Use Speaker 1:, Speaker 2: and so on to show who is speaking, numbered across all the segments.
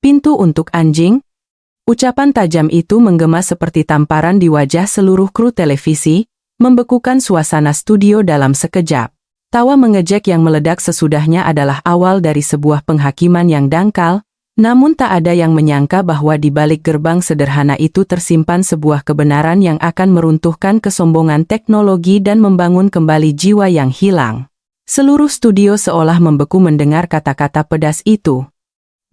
Speaker 1: Pintu untuk anjing? Ucapan tajam itu menggema seperti tamparan di wajah seluruh kru televisi, membekukan suasana studio dalam sekejap. Tawa mengejek yang meledak sesudahnya adalah awal dari sebuah penghakiman yang dangkal, namun tak ada yang menyangka bahwa di balik gerbang sederhana itu tersimpan sebuah kebenaran yang akan meruntuhkan kesombongan teknologi dan membangun kembali jiwa yang hilang. Seluruh studio seolah membeku mendengar kata-kata pedas itu.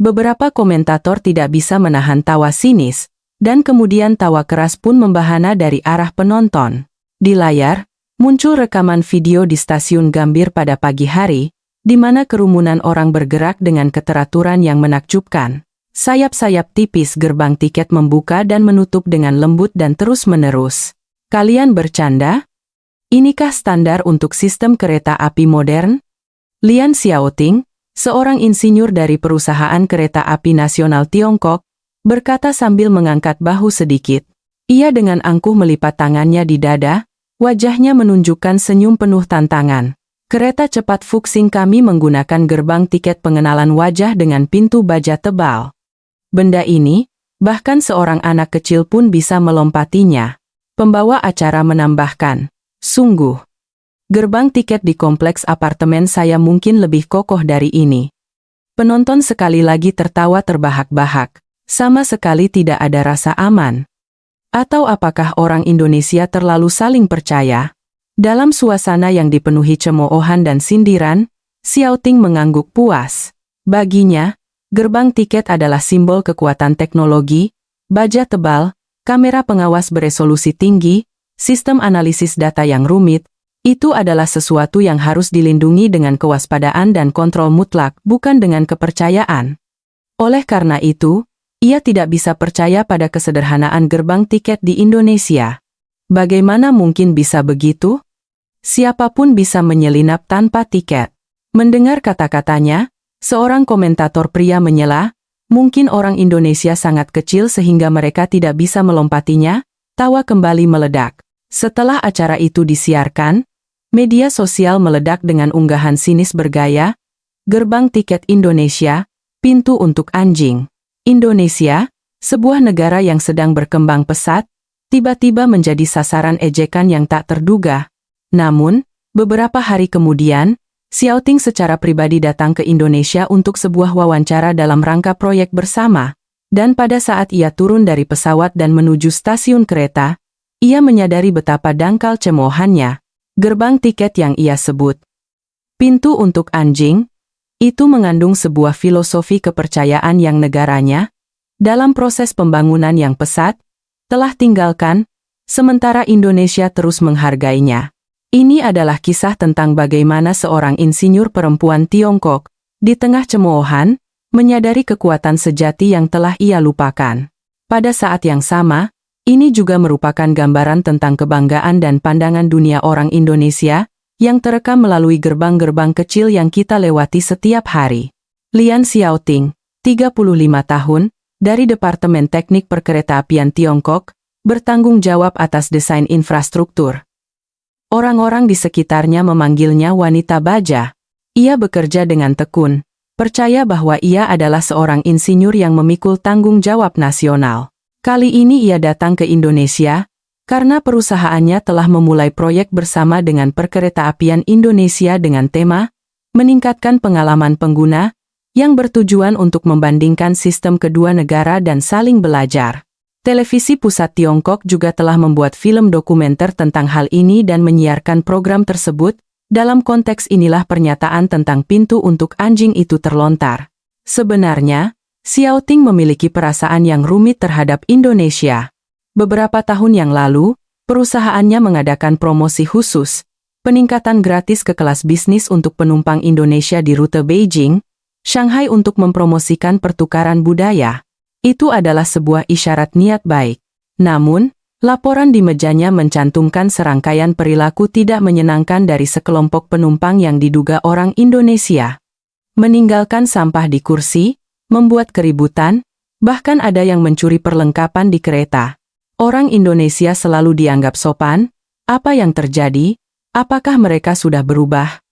Speaker 1: Beberapa komentator tidak bisa menahan tawa sinis, dan kemudian tawa keras pun membahana dari arah penonton. Di layar, muncul rekaman video di stasiun Gambir pada pagi hari, di mana kerumunan orang bergerak dengan keteraturan yang menakjubkan. Sayap-sayap tipis gerbang tiket membuka dan menutup dengan lembut dan terus-menerus. Kalian bercanda? Inikah standar untuk sistem kereta api modern? Lian Xiaoting, seorang insinyur dari perusahaan kereta api nasional Tiongkok, berkata sambil mengangkat bahu sedikit. Ia dengan angkuh melipat tangannya di dada, wajahnya menunjukkan senyum penuh tantangan. Kereta cepat Fuxing kami menggunakan gerbang tiket pengenalan wajah dengan pintu baja tebal. Benda ini, bahkan seorang anak kecil pun bisa melompatinya. Pembawa acara menambahkan, sungguh. Gerbang tiket di kompleks apartemen saya mungkin lebih kokoh dari ini. Penonton sekali lagi tertawa terbahak-bahak. Sama sekali tidak ada rasa aman. Atau apakah orang Indonesia terlalu saling percaya? Dalam suasana yang dipenuhi cemoohan dan sindiran, Xiaoting mengangguk puas. Baginya, gerbang tiket adalah simbol kekuatan teknologi, baja tebal, kamera pengawas beresolusi tinggi, sistem analisis data yang rumit. Itu adalah sesuatu yang harus dilindungi dengan kewaspadaan dan kontrol mutlak, bukan dengan kepercayaan. Oleh karena itu, ia tidak bisa percaya pada kesederhanaan gerbang tiket di Indonesia. Bagaimana mungkin bisa begitu? Siapapun bisa menyelinap tanpa tiket. Mendengar kata-katanya, seorang komentator pria menyela, mungkin orang Indonesia sangat kecil sehingga mereka tidak bisa melompatinya. Tawa kembali meledak. Setelah acara itu disiarkan, media sosial meledak dengan unggahan sinis bergaya, gerbang tiket Indonesia, pintu untuk anjing. Indonesia, sebuah negara yang sedang berkembang pesat, tiba-tiba menjadi sasaran ejekan yang tak terduga. Namun, beberapa hari kemudian, Xiaoting secara pribadi datang ke Indonesia untuk sebuah wawancara dalam rangka proyek bersama, dan pada saat ia turun dari pesawat dan menuju stasiun kereta, ia menyadari betapa dangkal cemoohannya. Gerbang tiket yang ia sebut pintu untuk anjing, itu mengandung sebuah filosofi kepercayaan yang negaranya, dalam proses pembangunan yang pesat, telah tinggalkan, sementara Indonesia terus menghargainya. Ini adalah kisah tentang bagaimana seorang insinyur perempuan Tiongkok, di tengah cemoohan, menyadari kekuatan sejati yang telah ia lupakan. Pada saat yang sama, ini juga merupakan gambaran tentang kebanggaan dan pandangan dunia orang Indonesia, yang terekam melalui gerbang-gerbang kecil yang kita lewati setiap hari. Lian Xiaoting, 35 tahun, dari Departemen Teknik Perkeretaapian Tiongkok, bertanggung jawab atas desain infrastruktur. Orang-orang di sekitarnya memanggilnya wanita baja. Ia bekerja dengan tekun, percaya bahwa ia adalah seorang insinyur yang memikul tanggung jawab nasional. Kali ini ia datang ke Indonesia, karena perusahaannya telah memulai proyek bersama dengan Perkeretaapian Indonesia dengan tema, meningkatkan pengalaman pengguna, yang bertujuan untuk membandingkan sistem kedua negara dan saling belajar. Televisi Pusat Tiongkok juga telah membuat film dokumenter tentang hal ini dan menyiarkan program tersebut. Dalam konteks inilah pernyataan tentang pintu untuk anjing itu terlontar. Sebenarnya, Xiaoting memiliki perasaan yang rumit terhadap Indonesia. Beberapa tahun yang lalu, perusahaannya mengadakan promosi khusus, peningkatan gratis ke kelas bisnis untuk penumpang Indonesia di rute Beijing, Shanghai untuk mempromosikan pertukaran budaya. Itu adalah sebuah isyarat niat baik. Namun, laporan di mejanya mencantumkan serangkaian perilaku tidak menyenangkan dari sekelompok penumpang yang diduga orang Indonesia. Meninggalkan sampah di kursi, membuat keributan, bahkan ada yang mencuri perlengkapan di kereta. Orang Indonesia selalu dianggap sopan. Apa yang terjadi? Apakah mereka sudah berubah?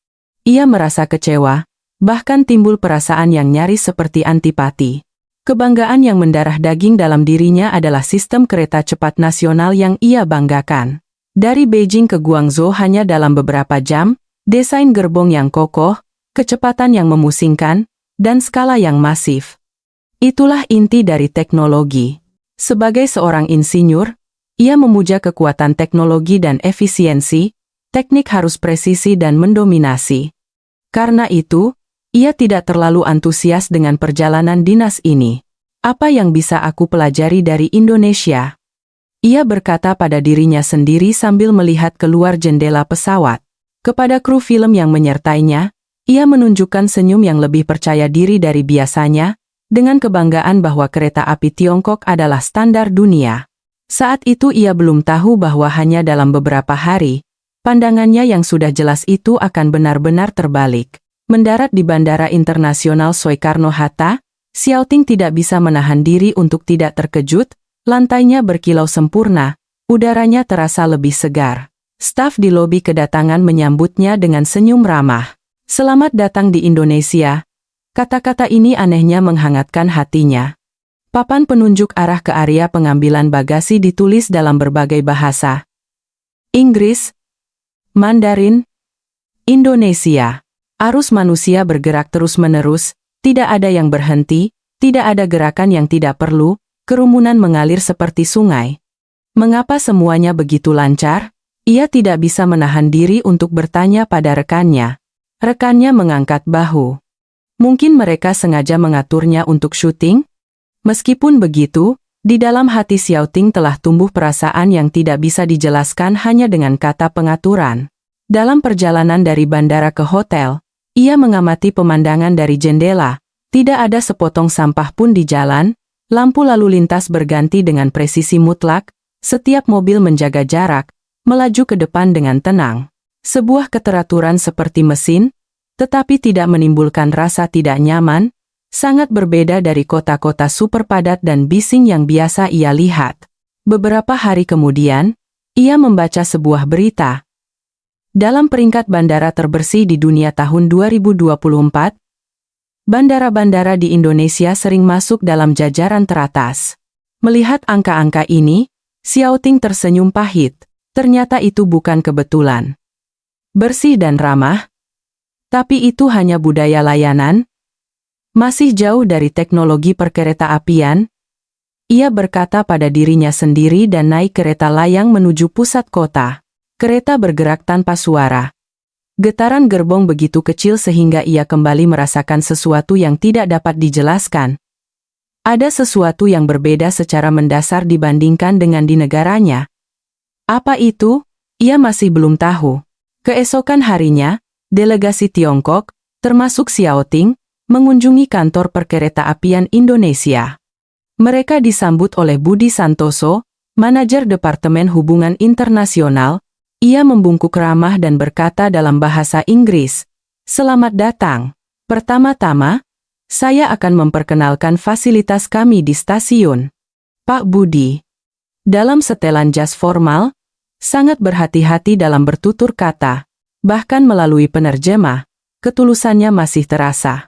Speaker 1: Ia merasa kecewa, bahkan timbul perasaan yang nyaris seperti antipati. Kebanggaan yang mendarah daging dalam dirinya adalah sistem kereta cepat nasional yang ia banggakan. Dari Beijing ke Guangzhou hanya dalam beberapa jam, desain gerbong yang kokoh, kecepatan yang memusingkan, dan skala yang masif. Itulah inti dari teknologi. Sebagai seorang insinyur, ia memuja kekuatan teknologi dan efisiensi, teknik harus presisi dan mendominasi. Karena itu, ia tidak terlalu antusias dengan perjalanan dinas ini. Apa yang bisa aku pelajari dari Indonesia? Ia berkata pada dirinya sendiri sambil melihat keluar jendela pesawat. Kepada kru film yang menyertainya, ia menunjukkan senyum yang lebih percaya diri dari biasanya, dengan kebanggaan bahwa kereta api Tiongkok adalah standar dunia. Saat itu ia belum tahu bahwa hanya dalam beberapa hari, pandangannya yang sudah jelas itu akan benar-benar terbalik. Mendarat di Bandara Internasional Soekarno-Hatta, Xiaoting tidak bisa menahan diri untuk tidak terkejut, lantainya berkilau sempurna, udaranya terasa lebih segar. Staf di lobi kedatangan menyambutnya dengan senyum ramah. Selamat datang di Indonesia. Kata-kata ini anehnya menghangatkan hatinya. Papan penunjuk arah ke area pengambilan bagasi ditulis dalam berbagai bahasa. Inggris, Mandarin, Indonesia. Arus manusia bergerak terus-menerus, tidak ada yang berhenti, tidak ada gerakan yang tidak perlu, kerumunan mengalir seperti sungai. Mengapa semuanya begitu lancar? Ia tidak bisa menahan diri untuk bertanya pada rekannya. Rekannya mengangkat bahu. Mungkin mereka sengaja mengaturnya untuk syuting? Meskipun begitu, di dalam hati Xiaoting telah tumbuh perasaan yang tidak bisa dijelaskan hanya dengan kata pengaturan. Dalam perjalanan dari bandara ke hotel, ia mengamati pemandangan dari jendela, tidak ada sepotong sampah pun di jalan, lampu lalu lintas berganti dengan presisi mutlak, setiap mobil menjaga jarak, melaju ke depan dengan tenang. Sebuah keteraturan seperti mesin, tetapi tidak menimbulkan rasa tidak nyaman, sangat berbeda dari kota-kota super padat dan bising yang biasa ia lihat. Beberapa hari kemudian, ia membaca sebuah berita. Dalam peringkat bandara terbersih di dunia tahun 2024, bandara-bandara di Indonesia sering masuk dalam jajaran teratas. Melihat angka-angka ini, Xiaoting tersenyum pahit. Ternyata itu bukan kebetulan. Bersih dan ramah, tapi itu hanya budaya layanan. Masih jauh dari teknologi perkereta-apian. Ia berkata pada dirinya sendiri dan naik kereta layang menuju pusat kota. Kereta bergerak tanpa suara. Getaran gerbong begitu kecil sehingga ia kembali merasakan sesuatu yang tidak dapat dijelaskan. Ada sesuatu yang berbeda secara mendasar dibandingkan dengan di negaranya. Apa itu? Ia masih belum tahu. Keesokan harinya, delegasi Tiongkok, termasuk Xiaoting, mengunjungi kantor perkereta-apian Indonesia. Mereka disambut oleh Budi Santoso, manajer Departemen Hubungan Internasional. Ia membungkuk ramah dan berkata dalam bahasa Inggris, "Selamat datang. Pertama-tama, saya akan memperkenalkan fasilitas kami di stasiun. Pak Budi." Dalam setelan jas formal, sangat berhati-hati dalam bertutur kata, bahkan melalui penerjemah, ketulusannya masih terasa.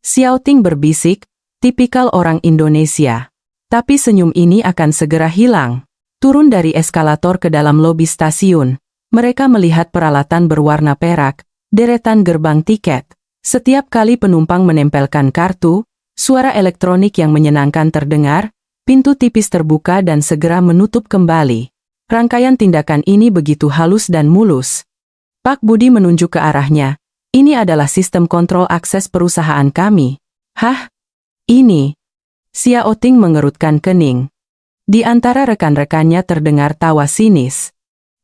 Speaker 1: Xiaoting berbisik, tipikal orang Indonesia. Tapi senyum ini akan segera hilang. Turun dari eskalator ke dalam lobi stasiun. Mereka melihat peralatan berwarna perak, deretan gerbang tiket. Setiap kali penumpang menempelkan kartu, suara elektronik yang menyenangkan terdengar, pintu tipis terbuka dan segera menutup kembali. Rangkaian tindakan ini begitu halus dan mulus. Pak Budi menunjuk ke arahnya. "Ini adalah sistem kontrol akses perusahaan kami." "Hah? Ini?" Xiaoting mengerutkan kening. Di antara rekan-rekannya terdengar tawa sinis.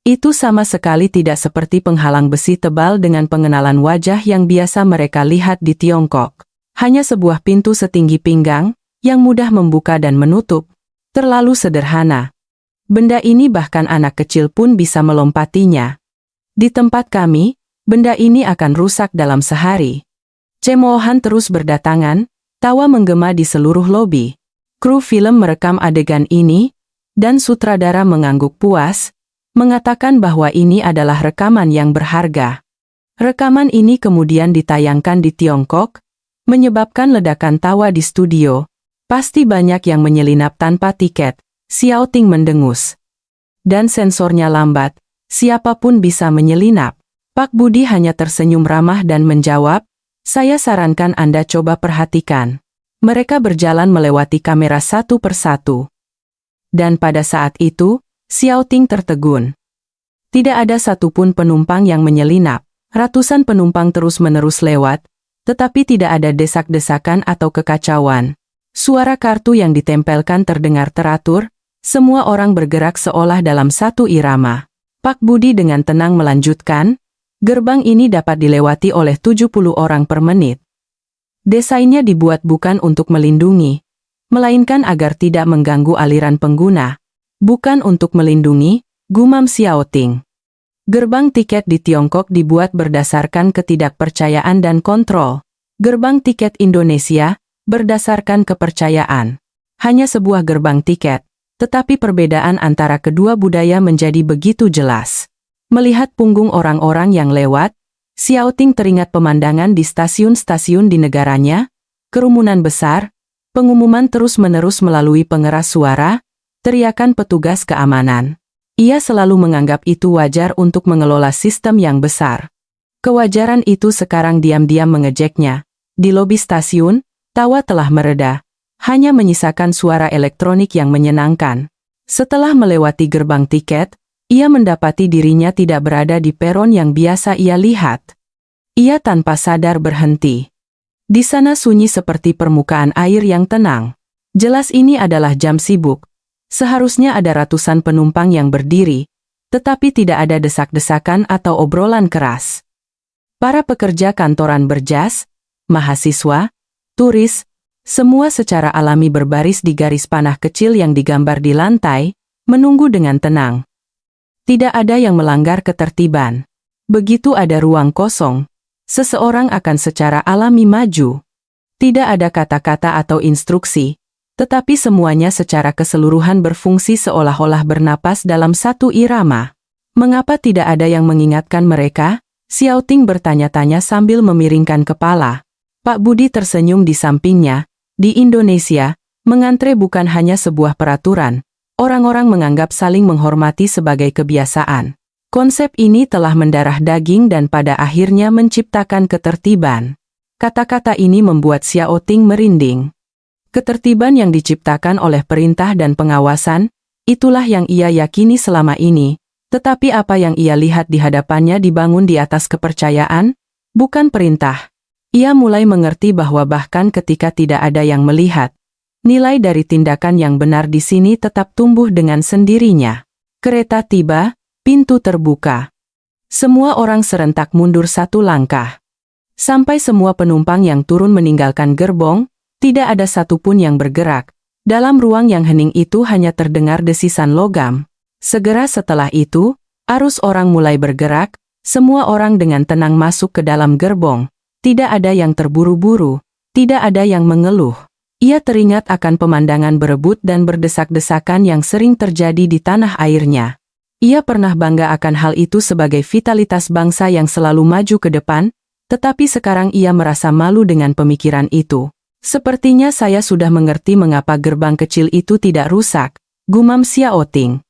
Speaker 1: Itu sama sekali tidak seperti penghalang besi tebal dengan pengenalan wajah yang biasa mereka lihat di Tiongkok. Hanya sebuah pintu setinggi pinggang, yang mudah membuka dan menutup. Terlalu sederhana. Benda ini bahkan anak kecil pun bisa melompatinya. Di tempat kami, benda ini akan rusak dalam sehari. Cemoohan terus berdatangan, tawa menggema di seluruh lobi. Kru film merekam adegan ini, dan sutradara mengangguk puas, mengatakan bahwa ini adalah rekaman yang berharga. Rekaman ini kemudian ditayangkan di Tiongkok, menyebabkan ledakan tawa di studio. Pasti banyak yang menyelinap tanpa tiket, Xiao Ting mendengus. Dan sensornya lambat, siapapun bisa menyelinap. Pak Budi hanya tersenyum ramah dan menjawab, saya sarankan Anda coba perhatikan. Mereka berjalan melewati kamera satu persatu. Dan pada saat itu, Xiao Ting tertegun. Tidak ada satupun penumpang yang menyelinap. Ratusan penumpang terus-menerus lewat, tetapi tidak ada desak-desakan atau kekacauan. Suara kartu yang ditempelkan terdengar teratur, semua orang bergerak seolah dalam satu irama. Pak Budi dengan tenang melanjutkan, gerbang ini dapat dilewati oleh 70 orang per menit. Desainnya dibuat bukan untuk melindungi, melainkan agar tidak mengganggu aliran pengguna. Bukan untuk melindungi, gumam Xiao Ting. Gerbang tiket di Tiongkok dibuat berdasarkan ketidakpercayaan dan kontrol. Gerbang tiket Indonesia, berdasarkan kepercayaan. Hanya sebuah gerbang tiket, tetapi perbedaan antara kedua budaya menjadi begitu jelas. Melihat punggung orang-orang yang lewat, Xiao Ting teringat pemandangan di stasiun-stasiun di negaranya, kerumunan besar, pengumuman terus-menerus melalui pengeras suara, teriakan petugas keamanan. Ia selalu menganggap itu wajar untuk mengelola sistem yang besar. Kewajaran itu sekarang diam-diam mengejeknya. Di lobi stasiun, tawa telah mereda, hanya menyisakan suara elektronik yang menyenangkan. Setelah melewati gerbang tiket, ia mendapati dirinya tidak berada di peron yang biasa ia lihat. Ia tanpa sadar berhenti. Di sana sunyi seperti permukaan air yang tenang. Jelas ini adalah jam sibuk. Seharusnya ada ratusan penumpang yang berdiri, tetapi tidak ada desak-desakan atau obrolan keras. Para pekerja kantoran berjas, mahasiswa, turis, semua secara alami berbaris di garis panah kecil yang digambar di lantai, menunggu dengan tenang. Tidak ada yang melanggar ketertiban. Begitu ada ruang kosong, seseorang akan secara alami maju. Tidak ada kata-kata atau instruksi, tetapi semuanya secara keseluruhan berfungsi seolah-olah bernapas dalam satu irama. Mengapa tidak ada yang mengingatkan mereka? Xiao Ting bertanya-tanya sambil memiringkan kepala. Pak Budi tersenyum di sampingnya. Di Indonesia, mengantre bukan hanya sebuah peraturan. Orang-orang menganggap saling menghormati sebagai kebiasaan. Konsep ini telah mendarah daging dan pada akhirnya menciptakan ketertiban. Kata-kata ini membuat Xiao Ting merinding. Ketertiban yang diciptakan oleh perintah dan pengawasan, itulah yang ia yakini selama ini, tetapi apa yang ia lihat di hadapannya dibangun di atas kepercayaan, bukan perintah. Ia mulai mengerti bahwa bahkan ketika tidak ada yang melihat, nilai dari tindakan yang benar di sini tetap tumbuh dengan sendirinya. Kereta tiba, pintu terbuka. Semua orang serentak mundur satu langkah. Sampai semua penumpang yang turun meninggalkan gerbong, tidak ada satupun yang bergerak. Dalam ruang yang hening itu hanya terdengar desisan logam. Segera setelah itu, arus orang mulai bergerak, semua orang dengan tenang masuk ke dalam gerbong. Tidak ada yang terburu-buru, tidak ada yang mengeluh. Ia teringat akan pemandangan berebut dan berdesak-desakan yang sering terjadi di tanah airnya. Ia pernah bangga akan hal itu sebagai vitalitas bangsa yang selalu maju ke depan, tetapi sekarang ia merasa malu dengan pemikiran itu. Sepertinya saya sudah mengerti mengapa gerbang kecil itu tidak rusak, gumam Xiao Ting.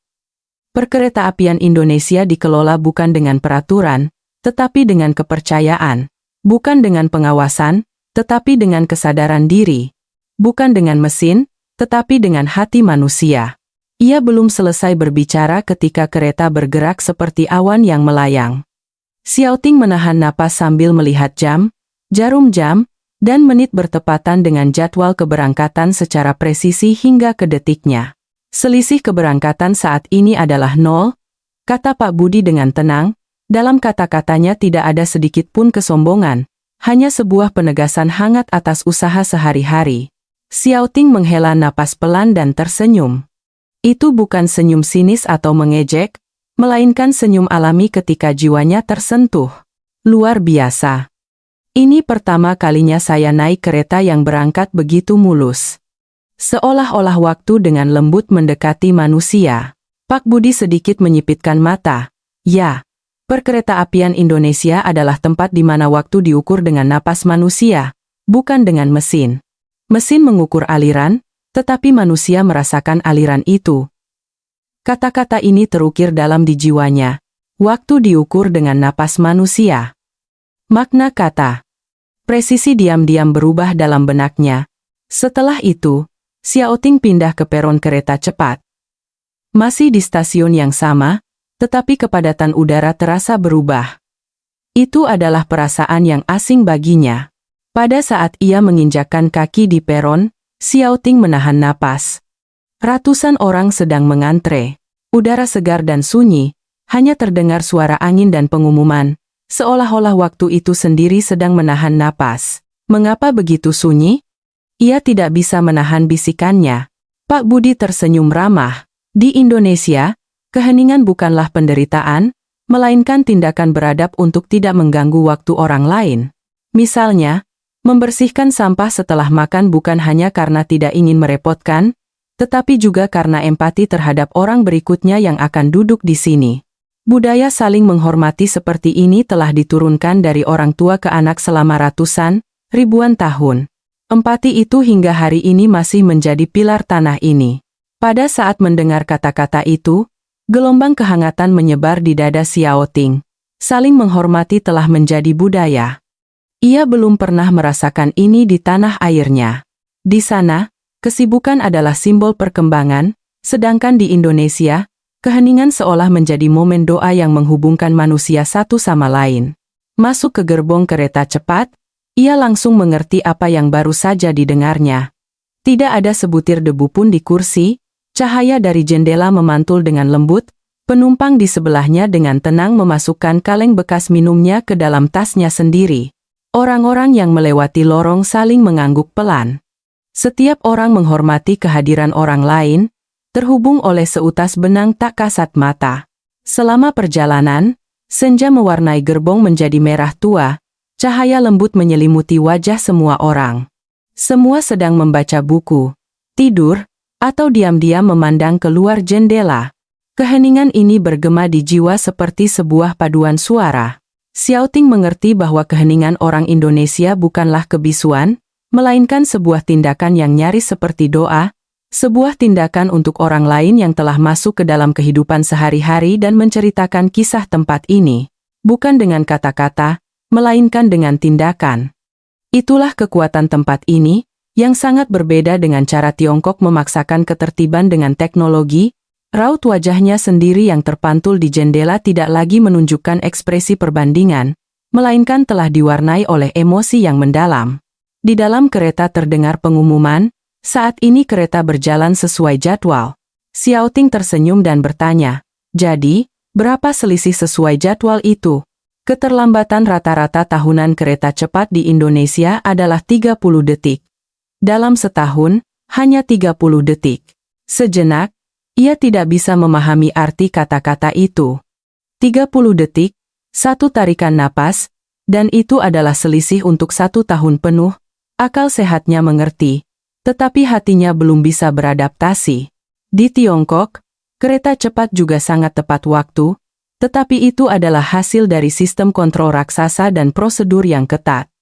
Speaker 1: Perkeretaapian Indonesia dikelola bukan dengan peraturan, tetapi dengan kepercayaan. Bukan dengan pengawasan, tetapi dengan kesadaran diri. Bukan dengan mesin, tetapi dengan hati manusia. Ia belum selesai berbicara ketika kereta bergerak seperti awan yang melayang. Xiao Ting menahan napas sambil melihat jam, jarum jam, dan menit bertepatan dengan jadwal keberangkatan secara presisi hingga ke detiknya. Selisih keberangkatan saat ini adalah 0, kata Pak Budi dengan tenang. Dalam kata-katanya tidak ada sedikit pun kesombongan, hanya sebuah penegasan hangat atas usaha sehari-hari. Xiao Ting menghela napas pelan dan tersenyum. Itu bukan senyum sinis atau mengejek, melainkan senyum alami ketika jiwanya tersentuh. Luar biasa. Ini pertama kalinya saya naik kereta yang berangkat begitu mulus. Seolah-olah waktu dengan lembut mendekati manusia. Pak Budi sedikit menyipitkan mata. Ya. Perkeretaapian Indonesia adalah tempat di mana waktu diukur dengan napas manusia, bukan dengan mesin. Mesin mengukur aliran, Tetapi manusia merasakan aliran itu. Kata-kata ini terukir dalam di jiwanya. Waktu diukur dengan napas manusia. Makna kata. Presisi diam-diam berubah dalam benaknya. Setelah itu, Xiaoting pindah ke peron kereta cepat. Masih di stasiun yang sama, tetapi kepadatan udara terasa berubah. Itu adalah perasaan yang asing baginya. Pada saat ia menginjakkan kaki di peron, Xiaoting menahan napas. Ratusan orang sedang mengantre. Udara segar dan sunyi, hanya terdengar suara angin dan pengumuman, seolah-olah waktu itu sendiri sedang menahan napas. Mengapa begitu sunyi? Ia tidak bisa menahan bisikannya. Pak Budi tersenyum ramah. Di Indonesia, keheningan bukanlah penderitaan, melainkan tindakan beradab untuk tidak mengganggu waktu orang lain. Misalnya, membersihkan sampah setelah makan bukan hanya karena tidak ingin merepotkan, tetapi juga karena empati terhadap orang berikutnya yang akan duduk di sini. Budaya saling menghormati seperti ini telah diturunkan dari orang tua ke anak selama ratusan, ribuan tahun. Empati itu hingga hari ini masih menjadi pilar tanah ini. Pada saat mendengar kata-kata itu, gelombang kehangatan menyebar di dada Xiaoting. Saling menghormati telah menjadi budaya. Ia belum pernah merasakan ini di tanah airnya. Di sana, kesibukan adalah simbol perkembangan, sedangkan di Indonesia, keheningan seolah menjadi momen doa yang menghubungkan manusia satu sama lain. Masuk ke gerbong kereta cepat, ia langsung mengerti apa yang baru saja didengarnya. Tidak ada sebutir debu pun di kursi, cahaya dari jendela memantul dengan lembut, penumpang di sebelahnya dengan tenang memasukkan kaleng bekas minumnya ke dalam tasnya sendiri. Orang-orang yang melewati lorong saling mengangguk pelan. Setiap orang menghormati kehadiran orang lain, terhubung oleh seutas benang tak kasat mata. Selama perjalanan, senja mewarnai gerbong menjadi merah tua, cahaya lembut menyelimuti wajah semua orang. Semua sedang membaca buku, tidur, atau diam-diam memandang keluar jendela. Keheningan ini bergema di jiwa seperti sebuah paduan suara. Xiaoting mengerti bahwa keheningan orang Indonesia bukanlah kebisuan, melainkan sebuah tindakan yang nyaris seperti doa, sebuah tindakan untuk orang lain yang telah masuk ke dalam kehidupan sehari-hari dan menceritakan kisah tempat ini, bukan dengan kata-kata, melainkan dengan tindakan. Itulah kekuatan tempat ini, yang sangat berbeda dengan cara Tiongkok memaksakan ketertiban dengan teknologi. Raut wajahnya sendiri yang terpantul di jendela tidak lagi menunjukkan ekspresi perbandingan, melainkan telah diwarnai oleh emosi yang mendalam. Di dalam kereta terdengar pengumuman, saat ini kereta berjalan sesuai jadwal. Xiaoting tersenyum dan bertanya, jadi, berapa selisih sesuai jadwal itu? Keterlambatan rata-rata tahunan kereta cepat di Indonesia adalah 30 detik. Dalam setahun, hanya 30 detik. Sejenak, ia tidak bisa memahami arti kata-kata itu. 30 detik, satu tarikan napas, dan itu adalah selisih untuk 1 tahun penuh. Akal sehatnya mengerti, tetapi hatinya belum bisa beradaptasi. Di Tiongkok, kereta cepat juga sangat tepat waktu, tetapi itu adalah hasil dari sistem kontrol raksasa dan prosedur yang ketat.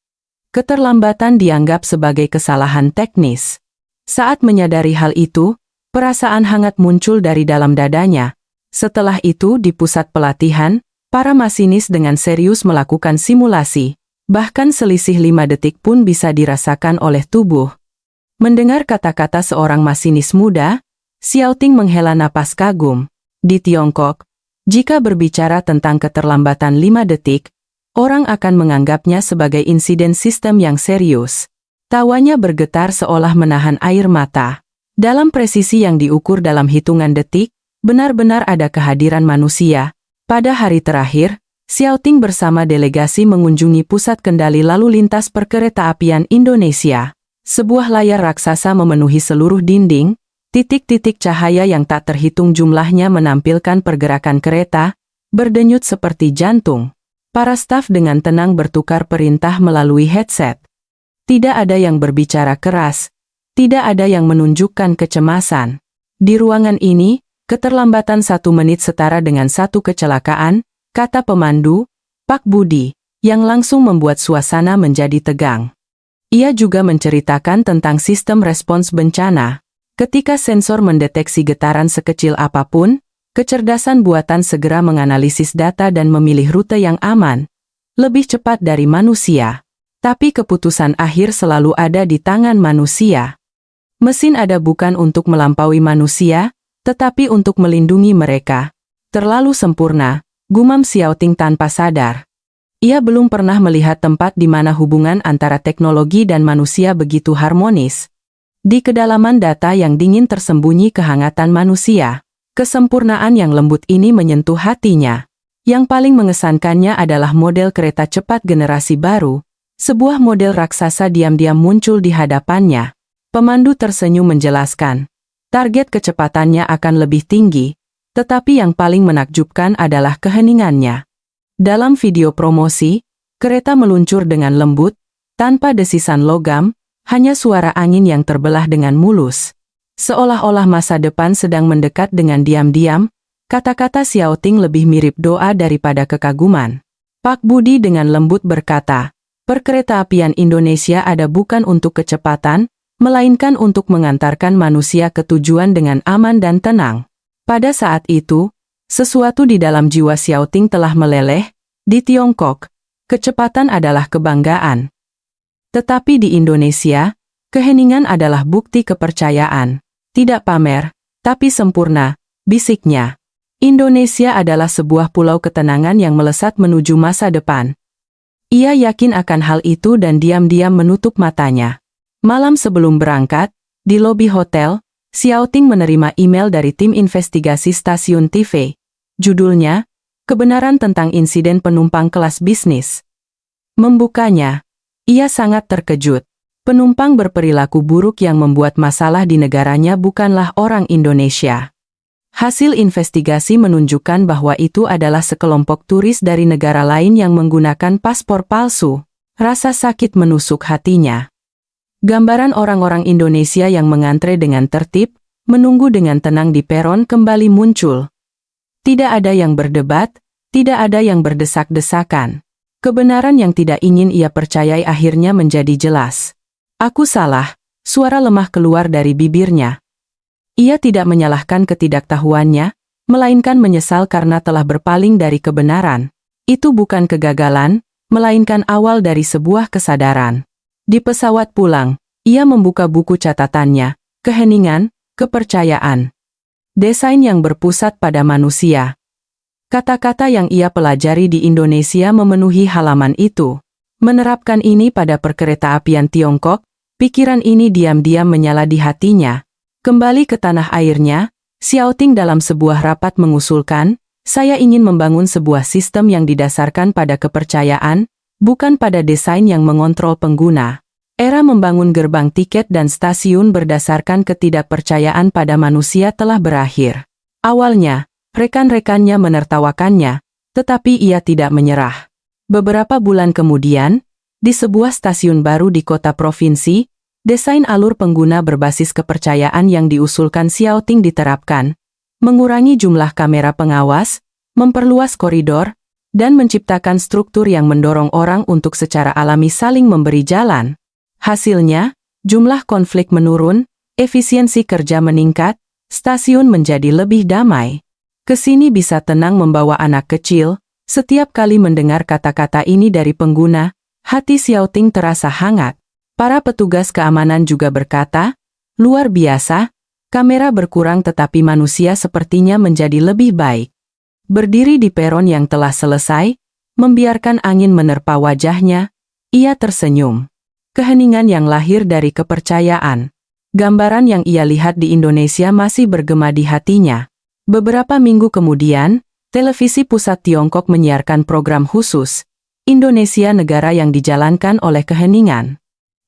Speaker 1: Keterlambatan dianggap sebagai kesalahan teknis. Saat menyadari hal itu, perasaan hangat muncul dari dalam dadanya. Setelah itu di pusat pelatihan, para masinis dengan serius melakukan simulasi. Bahkan selisih 5 detik pun bisa dirasakan oleh tubuh. Mendengar kata-kata seorang masinis muda, Xiaoting menghela napas kagum. Di Tiongkok, jika berbicara tentang keterlambatan 5 detik, orang akan menganggapnya sebagai insiden sistem yang serius. Tawanya bergetar seolah menahan air mata. Dalam presisi yang diukur dalam hitungan detik, benar-benar ada kehadiran manusia. Pada hari terakhir, Xiaoting bersama delegasi mengunjungi pusat kendali lalu lintas perkeretaapian Indonesia. Sebuah layar raksasa memenuhi seluruh dinding, titik-titik cahaya yang tak terhitung jumlahnya menampilkan pergerakan kereta, berdenyut seperti jantung. Para staf dengan tenang bertukar perintah melalui headset. Tidak ada yang berbicara keras, tidak ada yang menunjukkan kecemasan. Di ruangan ini, keterlambatan 1 menit setara dengan 1 kecelakaan, kata pemandu, Pak Budi, yang langsung membuat suasana menjadi tegang. Ia juga menceritakan tentang sistem respons bencana. Ketika sensor mendeteksi getaran sekecil apapun, kecerdasan buatan segera menganalisis data dan memilih rute yang aman, lebih cepat dari manusia. Tapi keputusan akhir selalu ada di tangan manusia. Mesin ada bukan untuk melampaui manusia, tetapi untuk melindungi mereka. Terlalu sempurna, gumam Xiaoting tanpa sadar. Ia belum pernah melihat tempat di mana hubungan antara teknologi dan manusia begitu harmonis. Di kedalaman data yang dingin tersembunyi kehangatan manusia. Kesempurnaan yang lembut ini menyentuh hatinya. Yang paling mengesankannya adalah model kereta cepat generasi baru. Sebuah model raksasa diam-diam muncul di hadapannya. Pemandu tersenyum menjelaskan. Target kecepatannya akan lebih tinggi, tetapi yang paling menakjubkan adalah keheningannya. Dalam video promosi, kereta meluncur dengan lembut, tanpa desisan logam, hanya suara angin yang terbelah dengan mulus. Seolah-olah masa depan sedang mendekat dengan diam-diam, kata-kata Xiaoting lebih mirip doa daripada kekaguman. Pak Budi dengan lembut berkata, perkeretaapian Indonesia ada bukan untuk kecepatan, melainkan untuk mengantarkan manusia ke tujuan dengan aman dan tenang. Pada saat itu, sesuatu di dalam jiwa Xiaoting telah meleleh. Di Tiongkok, kecepatan adalah kebanggaan. Tetapi di Indonesia, keheningan adalah bukti kepercayaan. Tidak pamer, tapi sempurna, bisiknya. Indonesia adalah sebuah pulau ketenangan yang melesat menuju masa depan. Ia yakin akan hal itu dan diam-diam menutup matanya. Malam sebelum berangkat, di lobi hotel, Xiaoting menerima email dari tim investigasi stasiun TV. Judulnya, Kebenaran tentang insiden penumpang kelas bisnis. Membukanya, ia sangat terkejut. Penumpang berperilaku buruk yang membuat masalah di negaranya bukanlah orang Indonesia. Hasil investigasi menunjukkan bahwa itu adalah sekelompok turis dari negara lain yang menggunakan paspor palsu. Rasa sakit menusuk hatinya. Gambaran orang-orang Indonesia yang mengantre dengan tertib, menunggu dengan tenang di peron kembali muncul. Tidak ada yang berdebat, tidak ada yang berdesak-desakan. Kebenaran yang tidak ingin ia percayai akhirnya menjadi jelas. Aku salah, suara lemah keluar dari bibirnya. Ia tidak menyalahkan ketidaktahuannya, melainkan menyesal karena telah berpaling dari kebenaran. Itu bukan kegagalan, melainkan awal dari sebuah kesadaran. Di pesawat pulang, ia membuka buku catatannya, keheningan, kepercayaan. Desain yang berpusat pada manusia. Kata-kata yang ia pelajari di Indonesia memenuhi halaman itu. Menerapkan ini pada perkeretaapian Tiongkok, pikiran ini diam-diam menyala di hatinya. Kembali ke tanah airnya, Xiaoting dalam sebuah rapat mengusulkan, saya ingin membangun sebuah sistem yang didasarkan pada kepercayaan, bukan pada desain yang mengontrol pengguna. Era membangun gerbang tiket dan stasiun berdasarkan ketidakpercayaan pada manusia telah berakhir. Awalnya, rekan-rekannya menertawakannya, tetapi ia tidak menyerah. Beberapa bulan kemudian, di sebuah stasiun baru di kota provinsi, desain alur pengguna berbasis kepercayaan yang diusulkan Xiaoting diterapkan, mengurangi jumlah kamera pengawas, memperluas koridor, dan menciptakan struktur yang mendorong orang untuk secara alami saling memberi jalan. Hasilnya, jumlah konflik menurun, efisiensi kerja meningkat, stasiun menjadi lebih damai. Kesini bisa tenang membawa anak kecil. Setiap kali mendengar kata-kata ini dari pengguna, hati Xiaoting terasa hangat. Para petugas keamanan juga berkata, luar biasa, kamera berkurang tetapi manusia sepertinya menjadi lebih baik. Berdiri di peron yang telah selesai, membiarkan angin menerpa wajahnya, ia tersenyum. Keheningan yang lahir dari kepercayaan. Gambaran yang ia lihat di Indonesia masih bergema di hatinya. Beberapa minggu kemudian, televisi pusat Tiongkok menyiarkan program khusus, Indonesia negara yang dijalankan oleh keheningan.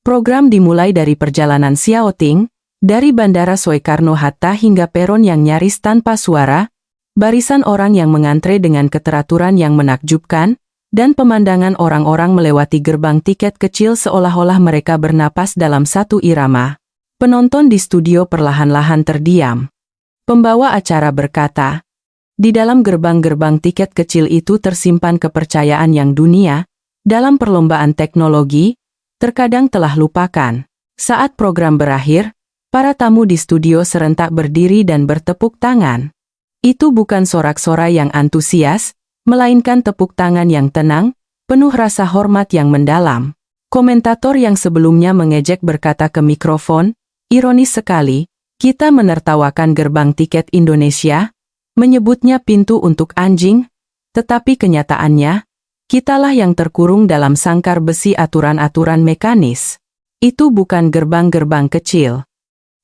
Speaker 1: Program dimulai dari perjalanan Xiaoting, dari Bandara Soekarno-Hatta hingga peron yang nyaris tanpa suara, barisan orang yang mengantre dengan keteraturan yang menakjubkan, dan pemandangan orang-orang melewati gerbang tiket kecil seolah-olah mereka bernapas dalam satu irama. Penonton di studio perlahan-lahan terdiam. Pembawa acara berkata, di dalam gerbang-gerbang tiket kecil itu tersimpan kepercayaan yang dunia, dalam perlombaan teknologi, terkadang telah lupakan. Saat program berakhir, Para tamu di studio serentak berdiri dan bertepuk tangan. Itu bukan sorak-sorai yang antusias, melainkan tepuk tangan yang tenang, penuh rasa hormat yang mendalam. Komentator yang sebelumnya mengejek berkata ke mikrofon, "Ironis sekali, kita menertawakan gerbang tiket Indonesia, menyebutnya pintu untuk anjing, tetapi kenyataannya, kitalah yang terkurung dalam sangkar besi aturan-aturan mekanis. Itu bukan gerbang-gerbang kecil.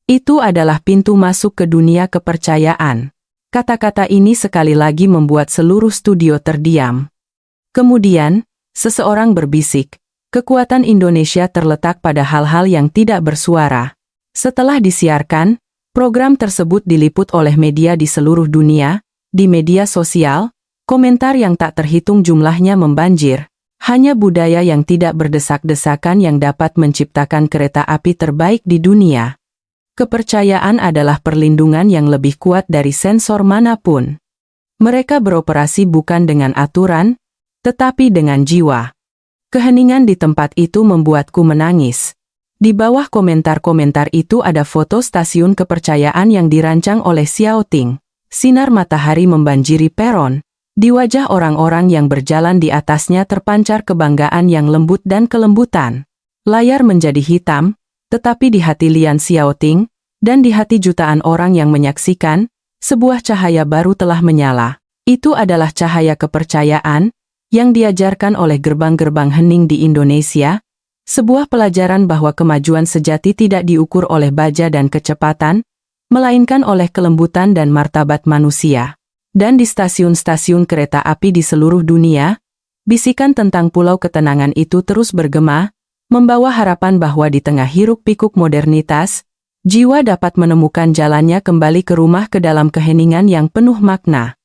Speaker 1: Itu adalah pintu masuk ke dunia kepercayaan." Kata-kata ini sekali lagi membuat seluruh studio terdiam. Kemudian, seseorang berbisik, "Kekuatan Indonesia terletak pada hal-hal yang tidak bersuara." Setelah disiarkan, program tersebut diliput oleh media di seluruh dunia. Di media sosial, komentar yang tak terhitung jumlahnya membanjir. Hanya budaya yang tidak berdesak-desakan yang dapat menciptakan kereta api terbaik di dunia. Kepercayaan adalah perlindungan yang lebih kuat dari sensor manapun. Mereka beroperasi bukan dengan aturan, tetapi dengan jiwa. Keheningan di tempat itu membuatku menangis. Di bawah komentar-komentar itu ada foto stasiun kepercayaan yang dirancang oleh Xiao Ting. Sinar matahari membanjiri peron. Di wajah orang-orang yang berjalan di atasnya terpancar kebanggaan yang lembut dan kelembutan. Layar menjadi hitam, tetapi di hati Lian Xiaoting, dan di hati jutaan orang yang menyaksikan, sebuah cahaya baru telah menyala. Itu adalah cahaya kepercayaan, yang diajarkan oleh gerbang-gerbang hening di Indonesia, sebuah pelajaran bahwa kemajuan sejati tidak diukur oleh baja dan kecepatan, melainkan oleh kelembutan dan martabat manusia. Dan di stasiun-stasiun kereta api di seluruh dunia, bisikan tentang pulau ketenangan itu terus bergema, membawa harapan bahwa di tengah hiruk-pikuk modernitas, jiwa dapat menemukan jalannya kembali ke rumah ke dalam keheningan yang penuh makna.